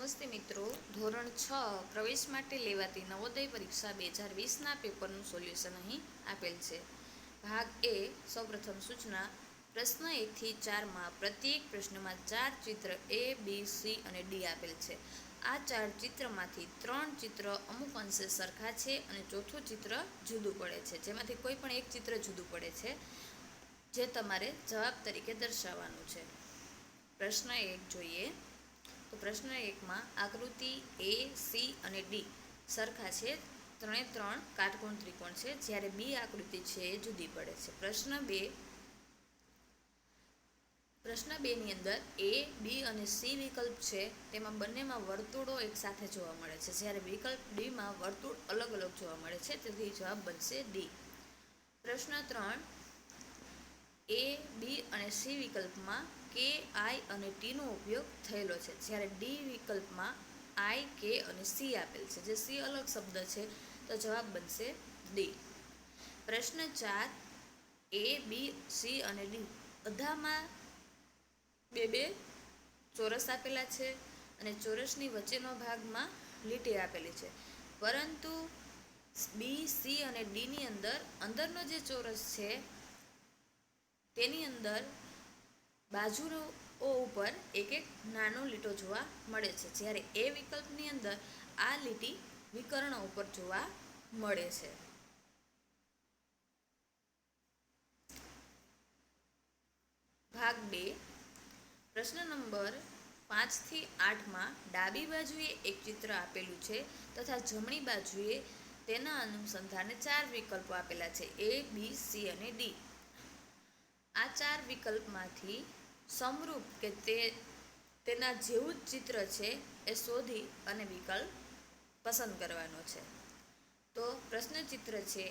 નમસ્તે મિત્રો, ધોરણ 6 પ્રવેશ માટે લેવાતી નવોદય પરીક્ષા 2020ના પેપરનું સોલ્યુશન અહીં આપેલ છે. ભાગ એ. સૌપ્રથમ સૂચના. પ્રશ્ન 1 થી 4માં પ્રત્યેક પ્રશ્નમાં 4 ચિત્ર A, B, C અને D આપેલ છે. આ 4 ચિત્રમાંથી 3 ચિત્ર અમુક અંશે સરખા છે અને ચોથું ચિત્ર જુદું પડે છે, જેમાંથી કોઈ પણ એક ચિત્ર જુદું પડે છે, જે તમારે જવાબ તરીકે દર્શાવવાનું છે. પ્રશ્ન 1 જોઈએ તો પ્રશ્ન 1માં આકૃતિ A, C અને D સરખા છે, 3 કાટકોણ ત્રિકોણ છે, જ્યારે B આકૃતિ છે એ જુદી પડે છે. પ્રશ્ન 2 ની અંદર A, B અને C વિકલ્પ છે, તેમાં બંનેમાં વર્તુળો એક સાથે જોવા મળે છે, જ્યારે વિકલ્પ Dમાં વર્તુળ અલગ અલગ જોવા મળે છે, તેથી જવાબ બનશે D. પ્રશ્ન 3 A, B અને C વિકલ્પમાં K, I અને T નો ઉપયોગ થયેલો છે, જ્યારે D વિકલ્પમાં I, K અને C આપેલ છે, જે C અલગ શબ્દ છે, તો જવાબ બનશે D. પ્રશ્ન 4 A, B, C અને D બધામાં બે ચોરસ આપેલા છે અને ચોરસની વચ્ચેનો ભાગમાં લીટી આપેલી છે, પરંતુ B, C અને D ની અંદરનો જે ચોરસ છે તેની અંદર બાજુઓ ઉપર એક નાનો લીટો જોવા મળે છે, જ્યારે A વિકલ્પની અંદર આ લીટી વિકર્ણ ઉપર જોવા મળે છે. ભાગ 2. પ્રશ્ન નંબર 5 થી 8માં ડાબી બાજુએ એક ચિત્ર આપેલું છે તથા જમણી બાજુએ તેના અનુસંધાને 4 વિકલ્પો આપેલા છે, A, B, C અને D. આ 4 વિકલ્પમાંથી સમરૂપ કે તેના જેવું જ ચિત્ર છે એ શોધી અને વિકલ્પ પસંદ કરવાનો છે. તો પ્રશ્ન ચિત્ર છે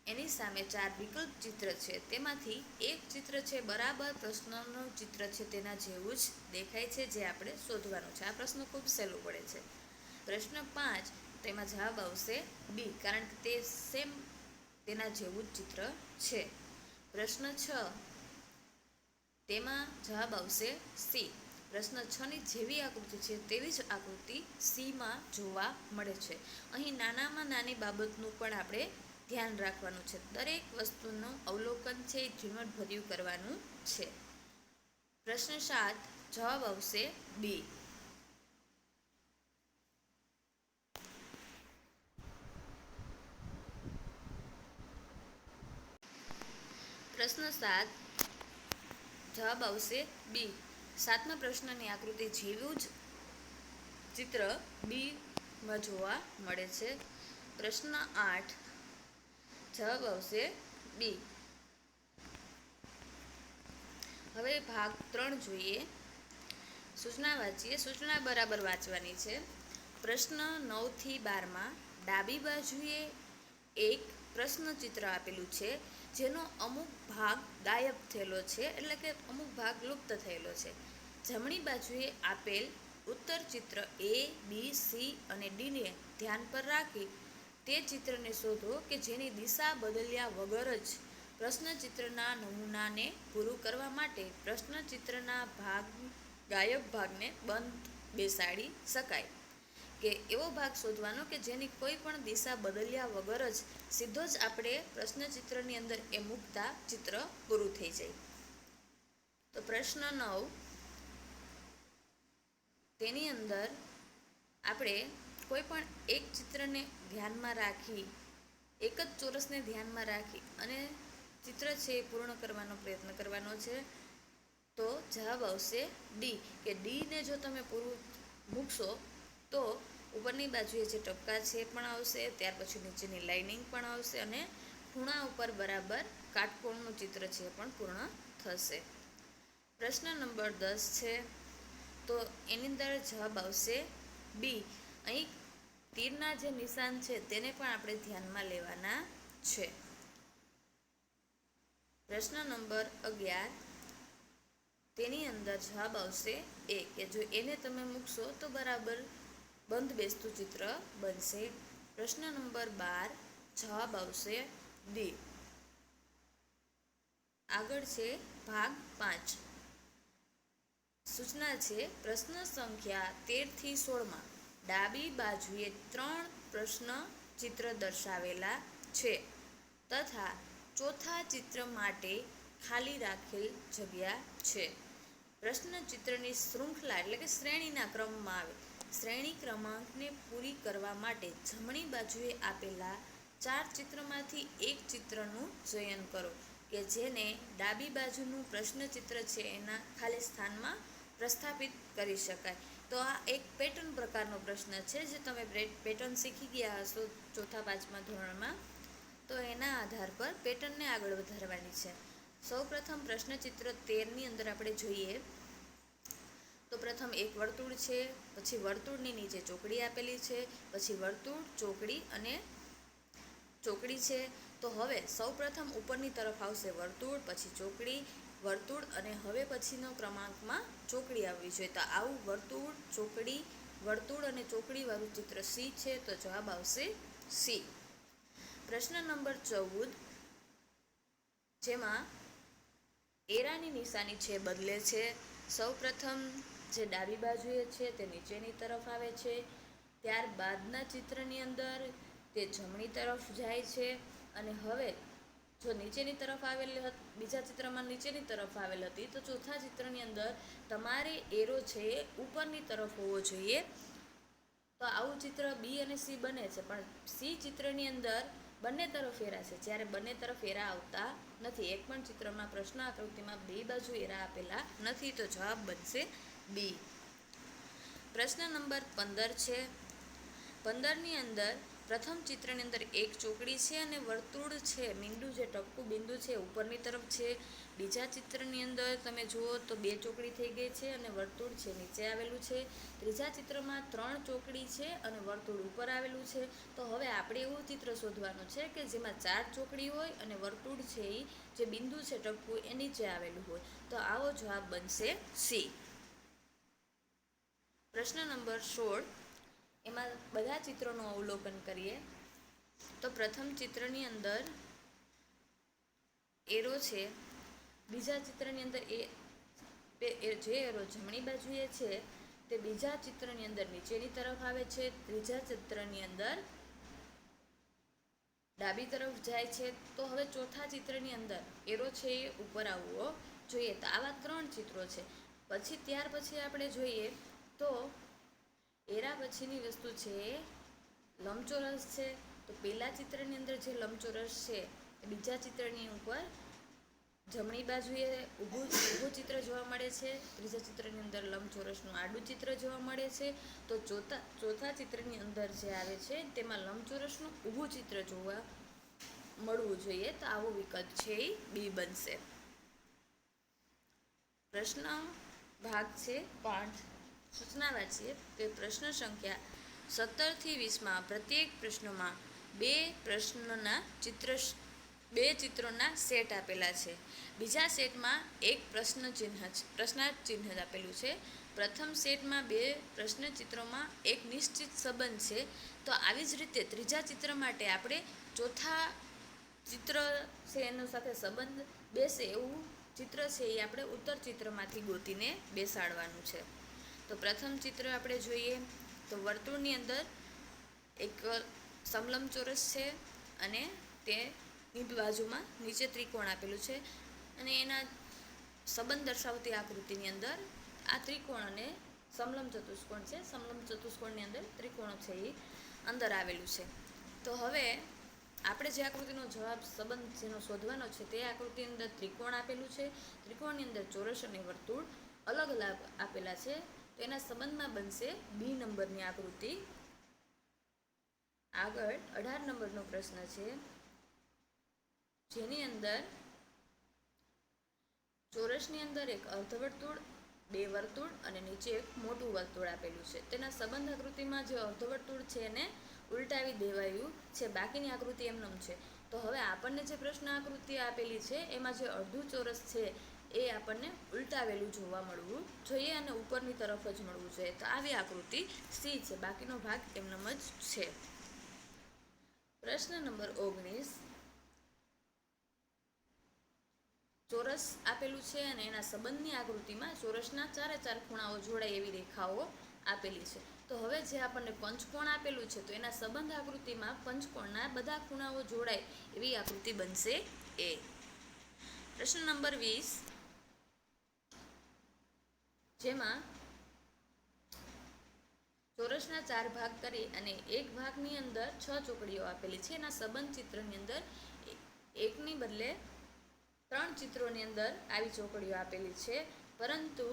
એની સામે 4 વિકલ્પ ચિત્ર છે, તેમાંથી એક ચિત્ર છે બરાબર પ્રશ્નનું ચિત્ર છે તેના જેવું જ દેખાય છે, જે આપણે શોધવાનું છે. આ પ્રશ્ન ખૂબ સહેલું પડે છે. પ્રશ્ન 5 તેમાં જવાબ આવશે B, કારણ કે તે સેમ તેના જેવું જ ચિત્ર છે. પ્રશ્ન 6 તેમાં જવાબ આવશે C. પ્રશ્ન 6 ની જેવી આકૃતિ છે તેવી જ આકૃતિ Cમાં જોવા મળે છે. અહીં નાનામાં નાની બાબતનું પણ આપણે ધ્યાન રાખવાનું છે. દરેક વસ્તુનું અવલોકન છે એ ઝીણવટભર્યું કરવાનું છે. પ્રશ્ન 7 જવાબ આવશે B. પ્રશ્ન 7 જવાબ આવશે B. 7મા પ્રશ્નની આકૃતિ જેવું જ ચિત્ર Bમાં જોવા મળે છે. પ્રશ્ન 8 જવાબ આવશે B. હવે ભાગ 3 જોઈએ. સૂચના વાંચીએ. સૂચના બરાબર વાંચવાની છે. પ્રશ્ન 9 થી 12માં ડાબી બાજુએ એક પ્રશ્નચિત્ર આપેલું છે, જેનો અમુક ભાગ ગાયબ થયેલો છે, એટલે કે અમુક ભાગ લુપ્ત થયેલો છે. જમણી બાજુએ આપેલ ઉત્તર ચિત્ર A, B, C અને D ને ધ્યાન પર રાખી તે ચિત્રને શોધો કે જેની દિશા બદલ્યા વગર જ પ્રશ્નચિત્રના નમૂનાને પૂરું કરવા માટે પ્રશ્નચિત્રના ગાયબ ભાગને બંધ બેસાડી શકાય, કે એવો ભાગ શોધવાનો કે જેની કોઈ પણ દિશા બદલ્યા વગર જ સીધો જ આપણે પ્રશ્નચિત્રની અંદર એ મૂકતા ચિત્ર પૂરું થઈ જાય. તો પ્રશ્ન 9 તેની અંદર આપણે કોઈ પણ એક ચિત્રને ધ્યાનમાં રાખી, એક જ ચોરસને ધ્યાનમાં રાખી અને ચિત્ર છે એ પૂર્ણ કરવાનો પ્રયત્ન કરવાનો છે. તો જવાબ આવશે D, કે D ને જો તમે પૂરું મૂકશો તો ઉપરની બાજુએ જે ટપકા છે પણ આવશે, ત્યાર પછી નીચેની લાઇનિંગ પણ આવશે અને ખૂણા ઉપર બરાબર કાટકોણનું ચિત્ર છે પણ પૂર્ણ થશે. પ્રશ્ન નંબર 10 છે, તો એની અંદર જવાબ આવશે B. અહીં તીરના જે નિશાન છે તેને પણ આપણે ધ્યાનમાં લેવાના છે. પ્રશ્ન નંબર 11 તેની અંદર જવાબ આવશે A, કે જો એને તમે મૂકશો તો બરાબર બંધ બેસતું ચિત્ર બનશે. પ્રશ્ન નંબર 12 જવાબ આવશે D. આગળ છે ભાગ 5. સૂચના છે પ્રશ્ન સંખ્યા 13 થી 16માં ડાબી બાજુએ 3 પ્રશ્ન ચિત્ર દર્શાવેલા છે તથા ચોથા ચિત્ર માટે ખાલી રાખેલ જગ્યા છે. પ્રશ્ન ચિત્રની શૃંખલા એટલે કે શ્રેણીના ક્રમમાં આવે. શ્રેણી ક્રમાંકને પૂરી કરવા માટે જમણી બાજુએ આપેલા 4 ચિત્રમાંથી એક ચિત્રનું ચયન કરો કે જેને ડાબી બાજુનું પ્રશ્ન ચિત્ર છે એના ખાલી સ્થાનમાં પ્રસ્થાપિત કરી શકાય. તો આ એક પેટર્ન પ્રકારનો પ્રશ્ન છે જે તમે પેટર્ન શીખી ગયા હશો ચોથા પાંચમા ધોરણમાં. તો એના આધાર પર પેટર્નને આગળ વધારવાની છે. સૌપ્રથમ પ્રશ્ન ચિત્ર 13ની અંદર આપણે જોઈએ તો પ્રથમ એક વર્તુળ છે, પછી વર્તુળની નીચે ચોકડી આપેલી છે, પછી વર્તુળ, ચોકડી અને ચોકડી છે. તો હવે સૌપ્રથમ ઉપરની તરફ આવશે વર્તુળ, પછી ચોકડી, વર્તુળ અને હવે પછીનો ક્રમાંકમાં ચોકડી આવવી જોઈએ. તો આવું વર્તુળ, ચોકડી, વર્તુળ અને ચોકડી વાળું ચિત્ર સી છે. તો જવાબ આવશે સી. પ્રશ્ન નંબર 14 જેમાં એરાની નિશાની છે બદલે છે. સૌપ્રથમ જે ડાબી બાજુએ છે તે નીચેની તરફ આવે છે, ત્યારબાદના ચિત્રની અંદર તે જમણી તરફ જાય છે અને હવે જો નીચેની તરફ આવેલી બીજા ચિત્રમાં નીચેની તરફ આવેલ હતી તો ચોથા ચિત્રની અંદર તમારે એરો છે એ ઉપરની તરફ હોવો જોઈએ. તો આવું ચિત્ર બી અને સી બને છે, પણ સી ચિત્રની અંદર બંને તરફ એરા છે, જ્યારે બંને તરફ એરા આવતા નથી. એક પણ ચિત્રમાં પ્રશ્ન આકૃતિમાં બે બાજુ એરા આપેલા નથી. તો જવાબ બનશે બી. પ્રશ્ન નંબર 15 છે. 15ની અંદર પ્રથમ ચિત્રની અંદર એક ચોકડી છે અને વર્તુળ છે, બિંદુ જે ટપકું બિંદુ છે ઉપરની તરફ છે. બીજા ચિત્રની અંદર તમે જુઓ તો બે ચોકડી થઈ ગઈ છે અને વર્તુળ છે નીચે આવેલું છે. ત્રીજા ચિત્રમાં 3 ચોકડી છે અને વર્તુળ ઉપર આવેલું છે. તો હવે આપણે એવું ચિત્ર શોધવાનું છે કે જેમાં 4 ચોકડી હોય અને વર્તુળ છે એ જે બિંદુ છે ટપકું એ નીચે આવેલું હોય. તો આવો જવાબ બનશે સી. પ્રશ્ન નંબર 16 એમાં બધા ચિત્રોનું અવલોકન કરીએ તો પ્રથમ ચિત્રની અંદર એરો છે, બીજા ચિત્રની અંદર જે એરો જમણી બાજુએ છે તે બીજા ચિત્રની અંદર નીચેની તરફ આવે છે, ત્રીજા ચિત્રની અંદર ડાબી તરફ જાય છે. તો હવે ચોથા ચિત્રની અંદર એરો છે એ ઉપર આવવો જોઈએ. તો આવા 3 ચિત્રો છે. પછી ત્યાર પછી આપણે જોઈએ તો એરા પછીની વસ્તુ છે લંબચોરસ છે. તો પહેલા ચિત્રની અંદર જે લંબચોરસ છે એ બીજા ચિત્રની ઉપર જમણી બાજુએ ઊભું ચિત્ર જોવા મળે છે. ત્રીજા ચિત્રની અંદર લંબચોરસનું આડું ચિત્ર જોવા મળે છે. તો ચોથા ચિત્રની અંદર જે આવે છે તેમાં લંબચોરસનું ઊભું ચિત્ર જોવા મળવું જોઈએ. તો આવો વિકલ્પ છે એ બી બનશે. પ્રશ્ન ભાગ છે 5. સૂચના વાંચીએ કે પ્રશ્ન સંખ્યા 17 થી 20માં પ્રત્યેક પ્રશ્નમાં બે ચિત્રોના સેટ આપેલા છે. બીજા સેટમાં એક પ્રશ્નાર્થ ચિહ્ન આપેલું છે. પ્રથમ સેટમાં બે પ્રશ્ન ચિત્રોમાં એક નિશ્ચિત સંબંધ છે. તો આવી જ રીતે ત્રીજા ચિત્ર માટે આપણે ચોથા ચિત્ર છે એનો સાથે સંબંધ બેસે એવું ચિત્ર છે એ આપણે ઉત્તર ચિત્રમાંથી ગોતીને બેસાડવાનું છે. તો પ્રથમ ચિત્ર આપણે જોઈએ તો વર્તુળની અંદર એક સમલંબચોરસ છે અને તેની બાજુમાં નીચે ત્રિકોણ આપેલું છે અને એના સંબંધ દર્શાવતી આકૃતિની અંદર આ ત્રિકોણ અને સમલંબ ચતુષ્કોણ છે. સમલંબ ચતુષ્કોણની અંદર ત્રિકોણ છે એ અંદર આવેલું છે. તો હવે આપણે જે આકૃતિનો જવાબ સંબંધ જેનો શોધવાનો છે તે આકૃતિની અંદર ત્રિકોણ આપેલું છે. ત્રિકોણની અંદર ચોરસ અને વર્તુળ અલગ અલગ આપેલા છે. તો એના સંબંધમાં બનશે બી નંબરની આકૃતિ. આગળ 18 નંબરનો પ્રશ્ન છે જેની અંદર ચોરસની અંદર એક અર્ધવર્તુળ, બે વર્તુળ અને નીચે એક મોટું વર્તુળ આપેલું છે. તેના સંબંધ આકૃતિમાં જે અર્ધવર્તુળ છે એને ઉલટાવી દેવાયું છે, બાકીની આકૃતિ એમનેમ છે. તો હવે આપણને જે પ્રશ્ન આકૃતિ આપેલી છે એમાં જે અડધું ચોરસ છે એ આપણને ઉલટાવેલું જોવા મળવું જોઈએ અને ઉપરની તરફ જ મળવું જોઈએ. તો આવી આકૃતિ સી છે, બાકીનો ભાગ એમનેમ જ છે. પ્રશ્ન નંબર 19 ચોરસ આપેલું છે અને એના સંબંધની આકૃતિમાં ચોરસના ચારે ચાર ખૂણાઓ જોડાય એવી રેખાઓ આપેલી છે. તો હવે જે આપણને પંચકોણ આપેલું છે તો એના સંબંધ આકૃતિમાં પંચકોણના બધા ખૂણાઓ જોડાય એવી આકૃતિ બનશે એ. પ્રશ્ન નંબર 20, જેમાં ચોરસના 4 ભાગ કરી અને એક ભાગની અંદર 6 ચોકડીઓ આપેલી છે. એના સંબંધ ચિત્રની અંદર એકની બદલે 3 ચિત્રોની અંદર આવી ચોકડીઓ આપેલી છે, પરંતુ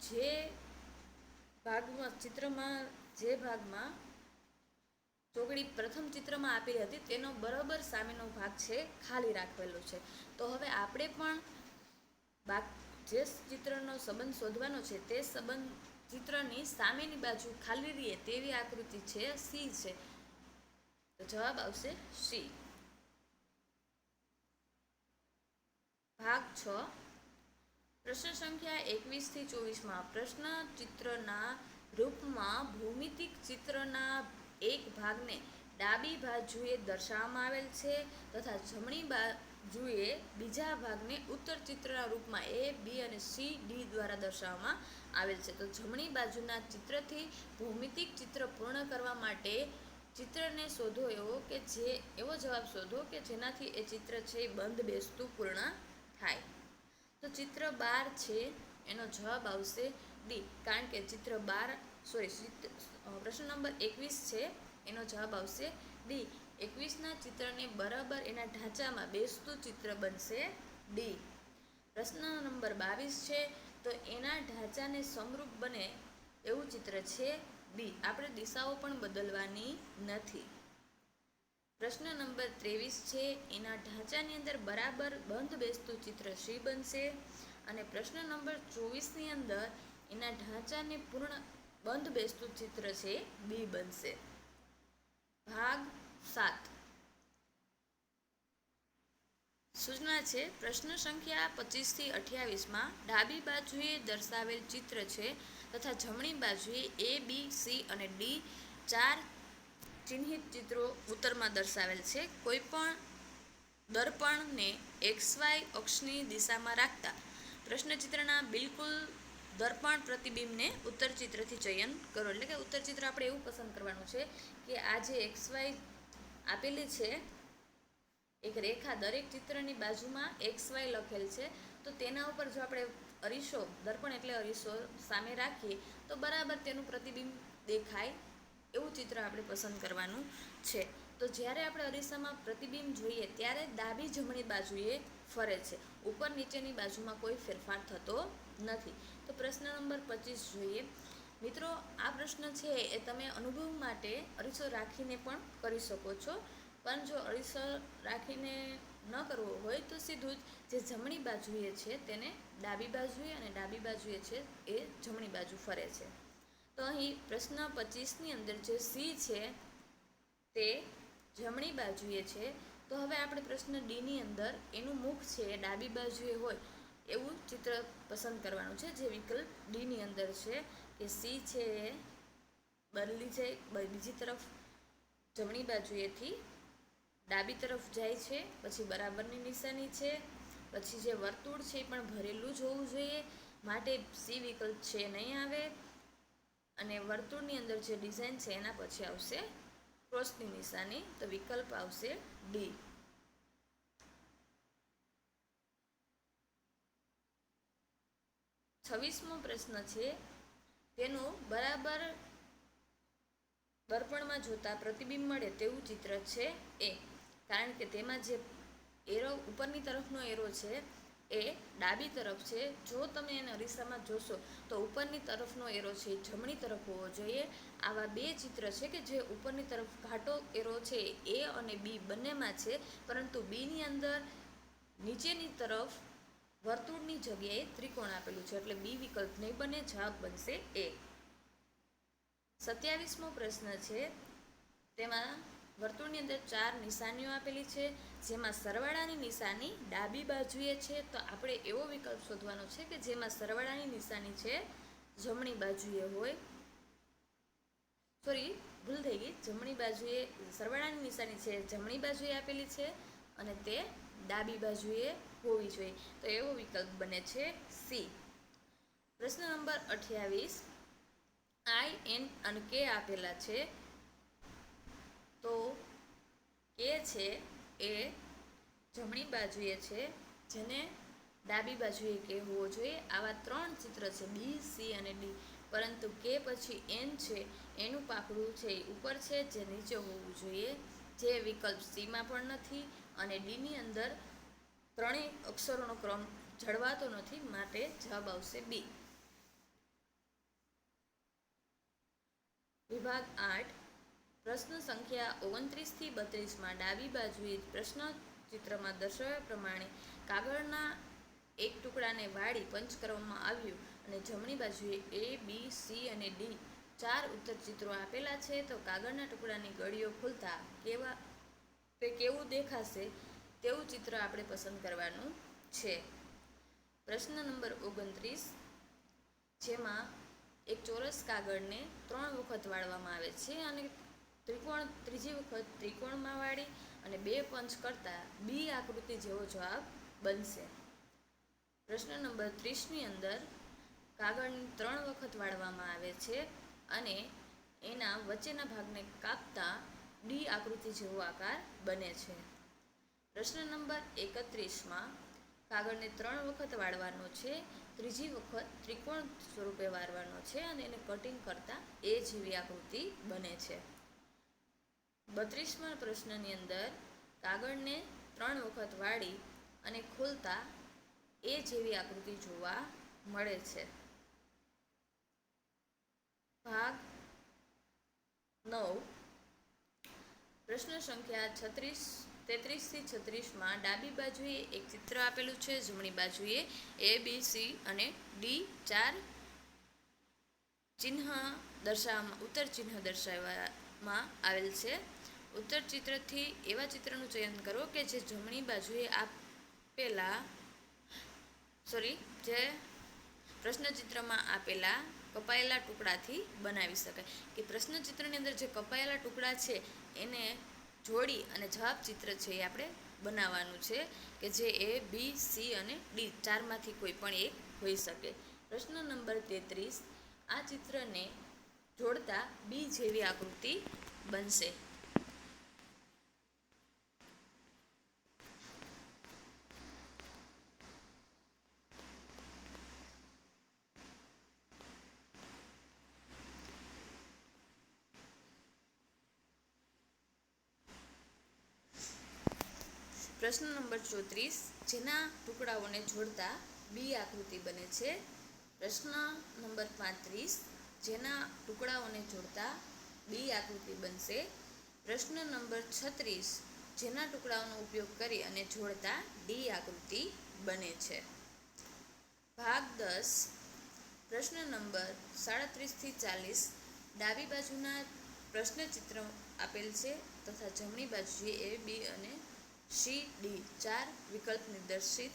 જે ભાગમાં ચોકડી પ્રથમ ચિત્રમાં આપેલી હતી તેનો બરાબર સામેનો ભાગ છે ખાલી રાખેલો છે. તો હવે આપણે પણ જે ચિત્રનો સંબંધ શોધવાનો છે તે સંબંધ ચિત્રની સામેની બાજુ ખાલી રહે તેવી આકૃતિ છે સી છે. તો જવાબ આવશે સી. ભાગ 6, પ્રશ્ન સંખ્યા 21 થી 24માં પ્રશ્ન ચિત્રના રૂપમાં ભૌમિતિક ચિત્રના એક ભાગને ડાબી બાજુએ દર્શાવવામાં આવેલ છે તથા જમણી બાજુએ બીજા ભાગને ઉત્તર ચિત્રના રૂપમાં એ, બી અને સી, ડી દ્વારા દર્શાવવામાં આવેલ છે. તો જમણી બાજુના ચિત્રથી ભૌમિતિક ચિત્ર પૂર્ણ કરવા માટે ચિત્રને શોધો એવો જવાબ શોધો કે જેનાથી એ ચિત્ર છે બંધ બેસતું પૂર્ણ થાય. તો ચિત્ર 12 છે એનો જવાબ આવશે ડી, કારણ કે પ્રશ્ન નંબર 21 છે એનો જવાબ આવશે ડી. 21ના ચિત્રને બરાબર એના ઢાંચામાં બેસતું ચિત્ર બનશે ડી. પ્રશ્ન નંબર 22 છે તો એના ઢાંચાને સમરૂપ બને એવું ચિત્ર છે બી. આપણે દિશાઓ પણ બદલવાની નથી. પ્રશ્ન નંબર 23 છે એના ઢાંચાની અંદર બરાબર બંધ બેસતું ચિત્ર સી બનશે અને પ્રશ્ન નંબર 24ની અંદર એના ઢાંચાને પૂર્ણ બંધ બેસતું ચિત્ર છે બી બનશે. ભાગ 7, સૂચના છે પ્રશ્ન સંખ્યા 25 થી 28માં ડાબી બાજુએ દર્શાવેલ ચિત્ર છે તથા જમણી બાજુએ એ, બી, સી અને ડી 4 ચિહ્નિત ચિત્રો ઉત્તરમાં દર્શાવેલ છે. કોઈપણ દર્પણને XY અક્ષની દિશામાં રાખતા પ્રશ્નચિત્રના બિલકુલ દર્પણ પ્રતિબિંબને ઉત્તર ચિત્રથી ચયન કરો. એટલે કે ઉત્તર ચિત્ર આપણે એવું પસંદ કરવાનું છે કે આ જે XY આપેલી છે એક રેખા દરેક ચિત્રની બાજુમાં XY લખેલ છે, તો તેના ઉપર જો આપણે અરીસો, દર્પણ એટલે અરીસો સામે રાખીએ તો બરાબર તેનું પ્રતિબિંબ દેખાય એવું ચિત્ર આપણે પસંદ કરવાનું છે. તો જ્યારે આપણે અરીસામાં પ્રતિબિંબ જોઈએ ત્યારે ડાબી જમણી બાજુએ ફરે છે, ઉપર નીચેની બાજુમાં કોઈ ફેરફાર થતો નથી. તો પ્રશ્ન નંબર 25 જોઈએ. મિત્રો, આ પ્રશ્ન છે એ તમે અનુભવ માટે અરીસો રાખીને પણ કરી શકો છો, પણ જો અરીસો રાખીને ન કરવો હોય તો સીધું જ જે જમણી બાજુએ છે તેને ડાબી બાજુએ અને ડાબી બાજુએ છે એ જમણી બાજુ ફરે છે. તો અહીં પ્રશ્ન 25ની અંદર જે સી છે તે જમણી બાજુએ છે. તો હવે આપણે પ્રશ્ન ડીની અંદર એનું મુખ છે એ ડાબી બાજુએ હોય એવું ચિત્ર પસંદ કરવાનું છે, જે વિકલ્પ ડીની અંદર છે કે સી છે એ બદલી જાય, બીજી તરફ જમણી બાજુએથી ડાબી તરફ જાય છે, પછી બરાબરની નિશાની છે, પછી જે વર્તુળ છે એ પણ ભરેલું જ હોવું જોઈએ, માટે સી વિકલ્પ છે નહીં આવે. અને વર્તુળની અંદર જે ડિઝાઇન છે એના પછી આવશે ક્રોસની નિશાની, તો વિકલ્પ આવશે ડી. છવ્વીસમો પ્રશ્ન છે તેનું બરાબર દર્પણમાં જોતા પ્રતિબિંબ મળે તેવું ચિત્ર છે એ, કારણ કે તેમાં જે એરો ઉપરની તરફનો એરો છે એ ડાબી તરફ છે. જો તમે એને અરીસામાં જોશો તો ઉપરની તરફનો એરો છે જમણી તરફ હોવો જોઈએ. આવા બે ચિત્ર છે કે જે ઉપરની તરફ ઘાટો એરો છે એ અને બી બંનેમાં છે, પરંતુ બીની અંદર નીચેની તરફ વર્તુળની જગ્યાએ ત્રિકોણ આપેલું છે, એટલે બી વિકલ્પ નહીં બને, જવાબ બનશે એ. 27મો પ્રશ્ન છે તેમાં વર્તુળની અંદર 4 નિશાનીઓ આપેલી છે, જેમાં સરવાળાની નિશાની ડાબી બાજુએ છે. તો આપણે એવો વિકલ્પ શોધવાનો છે કે જેમાં સરવાળાની નિશાની છે જમણી બાજુએ હોય. ભૂલ થઈ ગઈ, જમણી બાજુએ સરવાળાની નિશાની છે જમણી બાજુએ આપેલી છે અને તે ડાબી બાજુએ હોવી જોઈએ, તો એવો વિકલ્પ બને છે સી. પ્રશ્ન નંબર 28, આઈ, એન અને કે આપેલા છે, તો કે છે એ જમણી બાજુએ છે, જેને ડાબી બાજુએ કે હોવો જોઈએ. આવા 3 ચિત્ર છે બી, સી અને ડી, પરંતુ કે પછી એન છે એનું પાંખડું છે એ ઉપર છે, જે નીચે હોવું જોઈએ, જે વિકલ્પ સીમાં પણ નથી અને ડીની અંદર ત્રણેય અક્ષરોનો ક્રમ જળવાતો નથી, માટે જવાબ આવશે બી. વિભાગ 8, પ્રશ્ન સંખ્યા 29 થી 32 ડાબી બાજુએ પ્રશ્ન ચિત્રમાં દર્શાવ્યા પ્રમાણે કાગળના એક ટુકડાને વાળી પંચ કરવામાં આવ્યું અને જમણી બાજુએ એ, બી, સી અને ડી 4 ઉત્તર ચિત્રો આપેલા છે, તો કાગળના ટુકડાની ગળીઓ ખોલતા તે કેવું દેખાશે તેવું ચિત્ર આપણે પસંદ કરવાનું છે. પ્રશ્ન નંબર 29, જેમાં એક ચોરસ કાગળને 3 વખત વાળવામાં આવે છે અને ત્રીજી વખત ત્રિકોણમાં વાળી અને 2 પંચ કરતા બી આકૃતિ જેવો જવાબ બનશે. પ્રશ્ન નંબર 30ની અંદર કાગળને 3 વખત વાળવામાં આવે છે અને એના વચ્ચેના ભાગને કાપતા ડી આકૃતિ જેવો આકાર બને છે. પ્રશ્ન નંબર 31માં કાગળને 3 વખત વાળવાનો છે, ત્રીજી વખત ત્રિકોણ સ્વરૂપે વાળવાનો છે અને એને કટિંગ કરતા એ જેવી આકૃતિ બને છે. 32મા પ્રશ્નની અંદર કાગળને 3 વખત વાળી અને ખોલતા એ જેવી આકૃતિ જોવા મળે છે. ભાગ 9, પ્રશ્ન સંખ્યા 33 થી 36 ડાબી બાજુએ એક ચિત્ર આપેલું છે, જમણી બાજુએ એ, બી, સી અને ડી 4 ચિહ્ન દર્શાવવામાં ઉત્તર ચિહ્ન દર્શાવવામાં આવેલ છે. ઉત્તર ચિત્રથી એવા ચિત્રનું ચયન કરો કે જે જમણી બાજુએ જે પ્રશ્નચિત્રમાં આપેલા કપાયેલા ટુકડાથી બનાવી શકાય, કે પ્રશ્નચિત્રની અંદર જે કપાયેલા ટુકડા છે એને જોડી અને જવાબ ચિત્ર છે એ આપણે બનાવવાનું છે, કે જે એ, બી, સી અને ડી 4માંથી કોઈ પણ એક હોઈ શકે. પ્રશ્ન નંબર 33, આ ચિત્રને જોડતા બી જેવી આકૃતિ બનશે. પ્રશ્ન નંબર 34, જેના ટુકડાઓને જોડતા બી આકૃતિ બને છે. પ્રશ્ન નંબર 35, જેના ટુકડાઓને જોડતા બી આકૃતિ બનશે. પ્રશ્ન નંબર 36, જેના ટુકડાઓનો ઉપયોગ કરી અને જોડતા ડી આકૃતિ બને છે. ભાગ 10, પ્રશ્ન નંબર 37 થી 40 ડાબી બાજુના પ્રશ્નચિત્ર આપેલ છે તથા જમણી બાજુએ એ, બી અને સી, ડી 4 વિકલ્પ નિર્દેશિત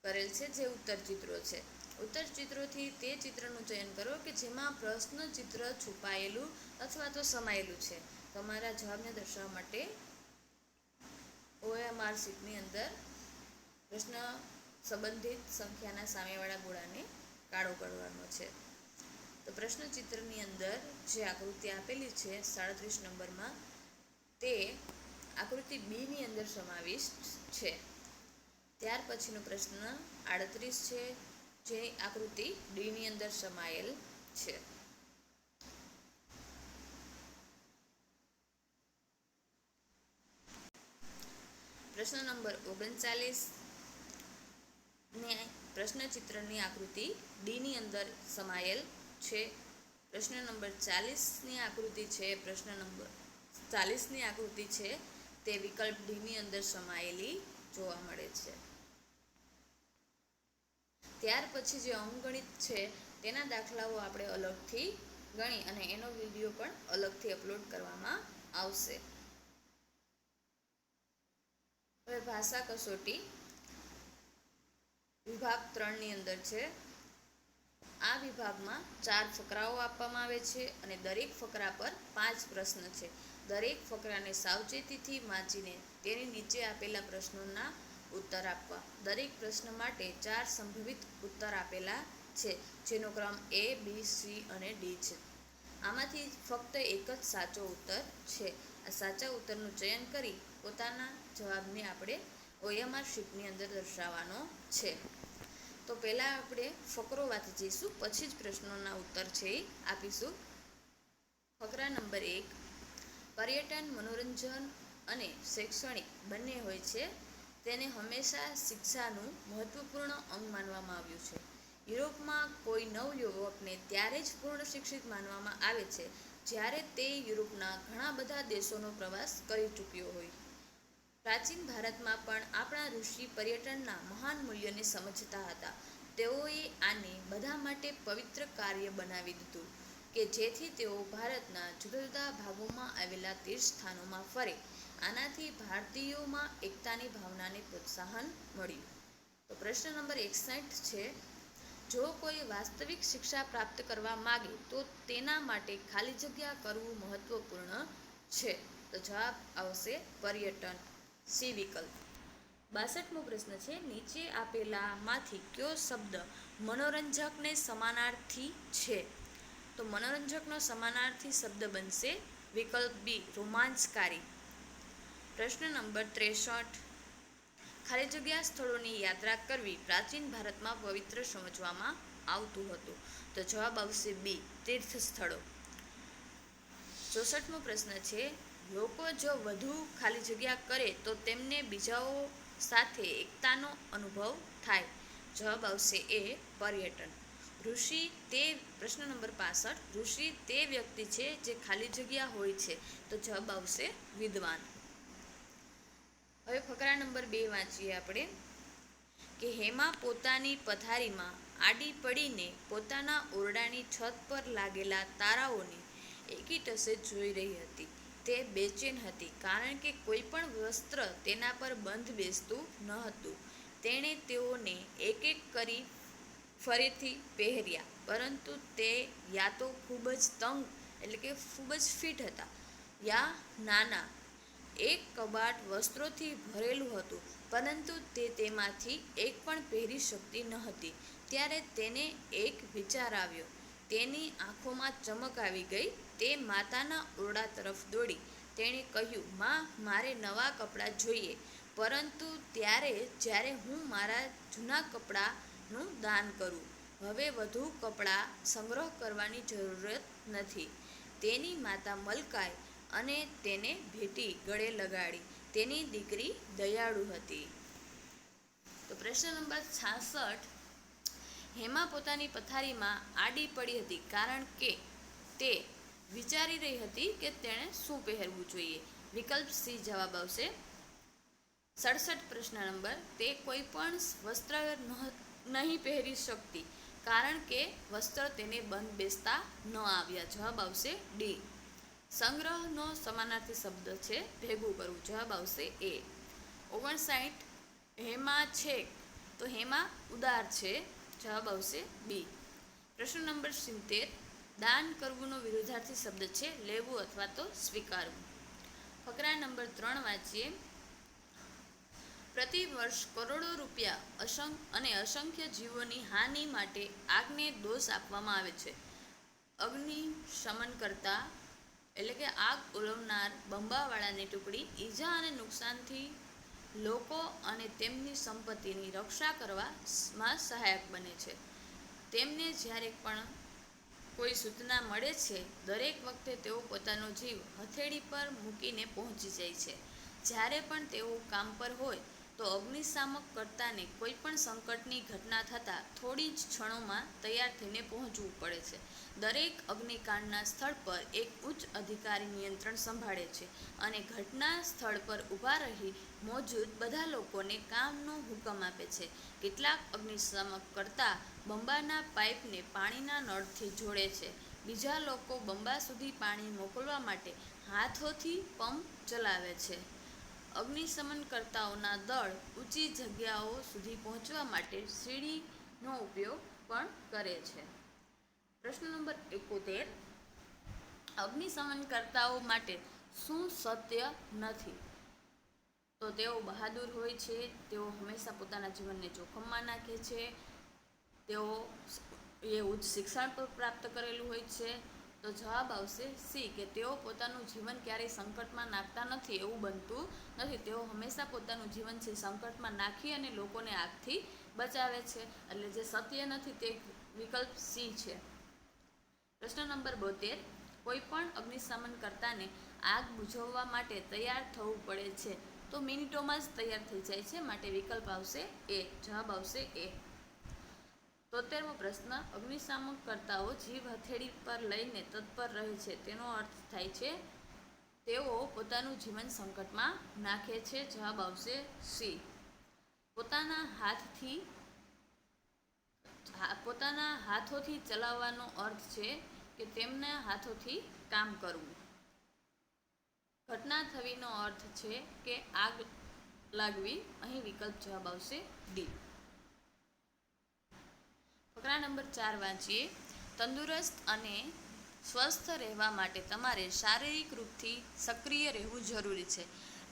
કરેલ છે, જે ઉત્તર ચિત્રો છે. ઉત્તર ચિત્રોથી તે ચિત્રનું ચયન કરો કે જેમાં પ્રશ્ન ચિત્ર છુપાયેલું અથવા તો સમાયેલું છે. તમારા જવાબને દર્શાવવા માટે OMR શીટની અંદર પ્રશ્ન સંબંધિત સંખ્યાના સામેવાળા ગોળાને કાળો કરવાનો છે. તો પ્રશ્ન ચિત્રની અંદર જે આકૃતિ આપેલી છે 37 નંબરમાં, તે આકૃતિ બી ની અંદર સમાવિષ્ટ છે. ત્યાર પછીનો પ્રશ્ન 38 છે, જે આકૃતિ ડી ની અંદર સમાયેલ છે. પ્રશ્ન નંબર 39 ને પ્રશ્નચિત્રની આકૃતિ ડી ની અંદર સમાયેલ છે. પ્રશ્ન નંબર 40ની આકૃતિ છે, પ્રશ્ન નંબર 40ની આકૃતિ છે તે વિકલ્પ ડી ની અંદર સમાયેલી જોવા મળે છે. ત્યાર પછી જે અંકગણિત છે તેના દાખલાઓ આપણે અલગથી ગણી અને એનો વિડીયો પણ અલગથી અપલોડ કરવામાં આવશે. હવે ભાષા કસોટી વિભાગ 3ની અંદર છે. આ વિભાગમાં 4 ફકરાઓ આપવામાં આવે છે અને દરેક ફકરા પર 5 પ્રશ્ન છે. દરેક ફકરાને સાવચેતીથી વાંચીને તેની નીચે આપેલા પ્રશ્નોના ઉત્તર આપવા. દરેક પ્રશ્ન માટે 4 સંભવિત ઉત્તર આપેલા છે, જેનો ક્રમ A, B, C અને D છે. આમાંથી ફક્ત એક જ સાચો ઉત્તર છે. આ સાચા ઉત્તરનું ચયન કરી પોતાના જવાબને આપણે OMR શીટની અંદર દર્શાવવાનો છે. તો પહેલાં આપણે ફકરો વાંચી જઈશું, પછી જ પ્રશ્નોના ઉત્તર છે એ આપીશું. ફકરા નંબર 1. પર્યટન મનોરંજન અને શૈક્ષણિક બંને હોય છે. તેને હંમેશા શિક્ષાનું મહત્વપૂર્ણ અંગ માનવામાં આવ્યું છે. યુરોપમાં કોઈ નવયુવકને ત્યારે જ પૂર્ણ શિક્ષિત માનવામાં આવે છે જ્યારે તે યુરોપના ઘણા બધા દેશોનો પ્રવાસ કરી ચૂક્યો હોય. પ્રાચીન ભારતમાં પણ આપણા ઋષિ પર્યટનના મહાન મૂલ્યને સમજતા હતા. તેઓએ આને બધા માટે પવિત્ર કાર્ય બનાવી દીધું કે જેથી તેઓ ભારતના જુદા જુદા ભાગોમાં આવેલા તીર્થસ્થાનોમાં ફરે. આનાથી ભારતીયોમાં એકતાની ભાવનાને પ્રોત્સાહન મળ્યું. તો પ્રશ્ન નંબર 61 છે. જો કોઈ વાસ્તવિક શિક્ષા પ્રાપ્ત કરવા માગે તો તેના માટે ખાલી જગ્યા કરવું મહત્વપૂર્ણ છે. તો જવાબ આવશે પર્યટન, સી વિકલ્પ. 62મો પ્રશ્ન છે. નીચે આપેલામાંથી કયો શબ્દ મનોરંજકને સમાનાર્થી છે? તો મનોરંજકનો સમાનાર્થી શબ્દ બનશે વિકલ્પ બી, રોમાંચકારી. પ્રશ્ન નંબર 63. ખાલી જગ્યા સ્થળોની યાત્રા કરવી પ્રાચીન ભારતમાં પવિત્ર સમજવામાં આવતું હતું. તો જવાબ આવશે બી, તીર્થ સ્થળો. 64મો પ્રશ્ન છે. લોકો જો વધુ ખાલી જગ્યા કરે તો તેમને બીજાઓ સાથે એકતાનો અનુભવ થાય. જવાબ આવશે એ, પર્યટન. ઋષિ તે પ્રશ્ન નંબર 65. ઋષિ તે વ્યક્તિ છે જે ખાલી જગ્યા હોય છે. તો જવાબ આવશે વિદ્વાન. હવે ફકરા નંબર 2 વાંચીએ આપણે કે હેમા પોતાની પથારીમાં આડી પડીને પોતાના ઓરડાની છત પર લાગેલા તારાઓને એકીટસે જોઈ રહી હતી. તે બેચેન હતી કારણ કે કોઈ પણ વસ્ત્ર તેના પર બંધ બેસતું ન હતું. તેણે તેઓને એક એક કરી ફરીથી પહેર્યા, પરંતુ તે યા તો ખૂબ જ તંગ એટલે કે ખૂબ જ ફિટ હતા, યા નાના. એક કબાટ વસ્ત્રોથી ભરેલું હતું, પરંતુ તે તેમાંથી એક પણ પહેરી શકતી ન હતી. ત્યારે તેને એક વિચાર આવ્યો. તેની આંખોમાં ચમક આવી ગઈ. તે માતાના ઓરડા તરફ દોડી. તેણે કહ્યું, માં, મારે નવા કપડાં જોઈએ. પરંતુ જ્યારે હું મારા જૂના કપડાંનું દાન કરું. હવે વધુ કપડાં સંગ્રહ કરવાની જરૂરત નથી. તેની માતા મલકાઈ અને તેને ભેટી ગળે લગાડી. તેની દીકરી દયાળુ હતી. તો પ્રશ્ન નંબર 66. હેમા પોતાની પથારીમાં આડી પડી હતી કારણ કે તે વિચારી રહી હતી કે તેણે શું પહેરવું જોઈએ. વિકલ્પ સી જવાબ આવશે. 67 પ્રશ્ન નંબર. તે કોઈ પણ વસ્ત્ર નહીં પહેરી શકતી કારણ કે વસ્ત્ર તેને બંધ બેસતા ન આવ્યા. જવાબ આવશે ડી. સંગ્રહનો સમાનાર્થી શબ્દ છે ભેગું કરવું. જવાબ આવશે એ. 59. હેમા છે તો હેમા ઉદાર છે. જવાબ આવશે બી. પ્રશ્ન નંબર 70. દાન કરવુંનો વિરોધાર્થી શબ્દ છે લેવું અથવા તો સ્વીકારવું. ફકરા નંબર 3 વાંચીએ. પ્રતિવર્ષ કરોડો રૂપિયા અને અસંખ્ય જીવોની હાનિ માટે આગને દોષ આપવામાં આવે છે. અગ્નિશમનકર્તા એટલે કે આગ ઓલવનાર બંબાવાળાની ટુકડી ઈજા અને નુકસાનથી લોકો અને તેમની સંપત્તિની રક્ષા કરવામાં સહાયક બને છે. તેમને જ્યારે પણ કોઈ સૂચના મળે છે, દરેક વખતે તેઓ પોતાનો જીવ હથેળી પર મૂકીને પહોંચી જાય છે. જ્યારે પણ તેઓ કામ પર હોય તો અગ્નિશામક કર્તાને કોઈ પણ સંકટની ઘટના થતાં થોડી જ ક્ષણોમાં તૈયાર થઈને પહોંચવું પડે છે. દરેક અગ્નિકાંડના સ્થળ પર એક ઉચ્ચ અધિકારી નિયંત્રણ સંભાળે છે અને ઘટના સ્થળ પર ઊભા રહી મોજૂદ બધા લોકોને કામનો હુકમ આપે છે. કેટલાક અગ્નિશામક કર્તા બંબાના પાઇપને પાણીના નળથી જોડે છે. બીજા લોકો બંબા સુધી પાણી મોકલવા માટે હાથોથી પંપ ચલાવે છે. અગ્નિશમનકર્તાઓના દળ ઊંચી જગ્યાઓ સુધી પહોંચવા માટે સીડીનો ઉપયોગ પણ કરે છે. પ્રશ્ન નંબર 71. અગ્નિશમનકર્તાઓ માટે શું સત્ય નથી? તો તેઓ બહાદુર હોય છે, તેઓ હંમેશા પોતાના જીવનને જોખમમાં નાખે છે, તેઓ ઉચ્ચ શિક્ષણ પર પ્રાપ્ત કરેલું હોય છે. તો જવાબ આવશે સી, કે તેઓ પોતાનું જીવન ક્યારેય સંકટમાં નાખતા નથી, એવું બનતું નથી. તેઓ હંમેશા પોતાનું જીવન છે સંકટમાં નાખી અને લોકોને આગથી બચાવે છે. એટલે જે સત્ય નથી તે વિકલ્પ સી છે. પ્રશ્ન નંબર 72, કોઈ પણ અગ્નિશમન કરતાને આગ બુઝાવવા માટે તૈયાર થવું પડે છે, તો મિનિટોમાં જ તૈયાર થઈ જાય છે, માટે વિકલ્પ આવશે એ. જવાબ આવશે એ. 73મો પ્રશ્ન, અગ્નિશામક કરતાઓ જીવ હથેળી પર લઈને તત્પર રહે છે, તેનો અર્થ થાય છે તેઓ પોતાનું જીવન સંકટમાં નાખે છે. જવાબ આવશે સી. પોતાના હાથોથી ચલાવવાનો અર્થ છે કે તેમના હાથોથી કામ કરવું. ઘટના થવીનો અર્થ છે કે આગ લાગવી. અહીં વિકલ્પ જવાબ આવશે ડી. ફકરા નંબર 4 વાંચીએ. તંદુરસ્ત અને સ્વસ્થ રહેવા માટે તમારે શારીરિક રૂપથી સક્રિય રહેવું જરૂરી છે.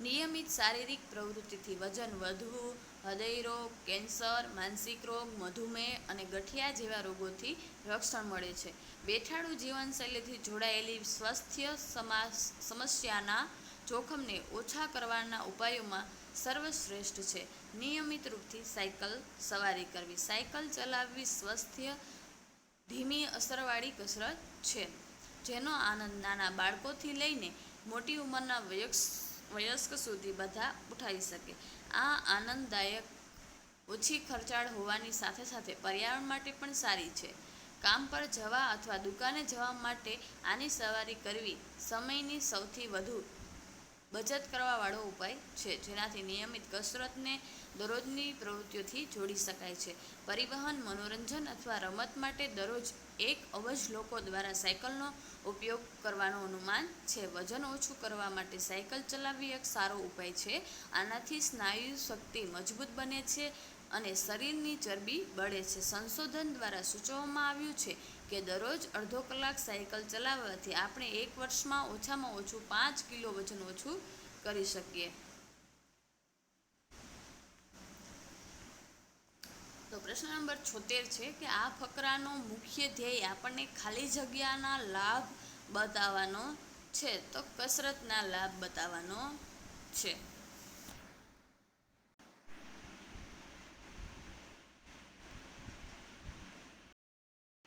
નિયમિત શારીરિક પ્રવૃત્તિથી વજન વધવું, હૃદયરોગ, કેન્સર, માનસિક રોગ, મધુમેહ અને ગઠિયા જેવા રોગોથી રક્ષણ મળે છે. બેઠાડું જીવનશૈલીથી જોડાયેલી સ્વાસ્થ્ય સમસ્યાના જોખમને ઓછા કરવાના ઉપાયોમાં સર્વશ્રેષ્ઠ છે નિયમિત રૂપથી સાયકલ સવારી કરવી. સાયકલ ચલાવવી સ્વાસ્થ્ય ધીમી અસરવાળી કસરત છે, જેનો આનંદ નાના બાળકોથી લઈને મોટી ઉંમરના વયસ્ક સુધી બધા ઉઠાવી શકે. આ આનંદદાયક, ઓછી ખર્ચાળ હોવાની સાથે સાથે પર્યાવરણ માટે પણ સારી છે. કામ પર જવા અથવા દુકાને જવા માટે આની સવારી કરવી સમયની સૌથી વધુ બચત કરવાવાળો ઉપાય છે, જેનાથી નિયમિત કસરતને દરરોજની પ્રવૃત્તિઓથી જોડી શકાય છે. પરિવહન, મનોરંજન અથવા રમત માટે દરરોજ 1 અબજ લોકો દ્વારા સાયકલનો ઉપયોગ કરવાનું અનુમાન છે. વજન ઓછું કરવા માટે સાયકલ ચલાવવી એક સારો ઉપાય છે. આનાથી સ્નાયુ શક્તિ મજબૂત બને છે અને શરીરની ચરબી બળે છે. સંશોધન દ્વારા સૂચવવામાં આવ્યું છે કે દરરોજ અડધો કલાક સાયકલ ચલાવવાથી આપણે 1 વર્ષમાં ઓછામાં ઓછું 5 કિલો વજન ઓછું કરી શકીએ. તો પ્રશ્ન નંબર 76 છે કે આ ફકરાનો મુખ્ય ધ્યેય આપણને ખાલી જગ્યાના લાભ બતાવવાનો છે, તો કસરતના લાભ બતાવવાનો છે.